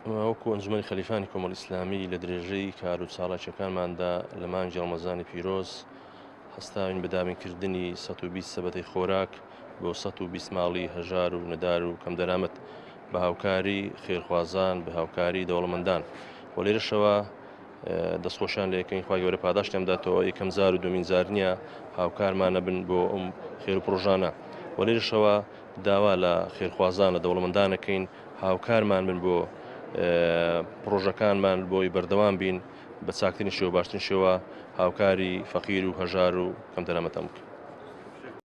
وەکو ئەنجومەنی خەلیفانی کۆمەڵی ئیسلامی لە درێژەی کار و چالاکیەکانماندا لە مانگی ڕەمەزانی پیرۆز هەستاوین بە دابینکردنی 120 سەبەتەی خۆراک بۆ 120 ماڵی هەژار و نەدار و کەم دەرامەت بە هاوکاری خێرخوازان بە هاوکاری دەوڵەمەندان و لێرەشەوە دەستخۆشیان لە یەکەین خوا گەورە پاداشتیان داتەوە یەکەم زار و دومین زار نییە هاوکارمان نەبن بۆ ئەم خێر و پرۆژانە و لێرەشەوە داوا لە خێرخوازانە دەوڵەمەندانەکەین هاوکارمان بن بۆ پرۆژەکانمان بۆی بەردەوام بین بە چاکترین شێوە باشترین شێوە هاوکاری فەقیر و هەژار و کەم دەرامەتەم بکە.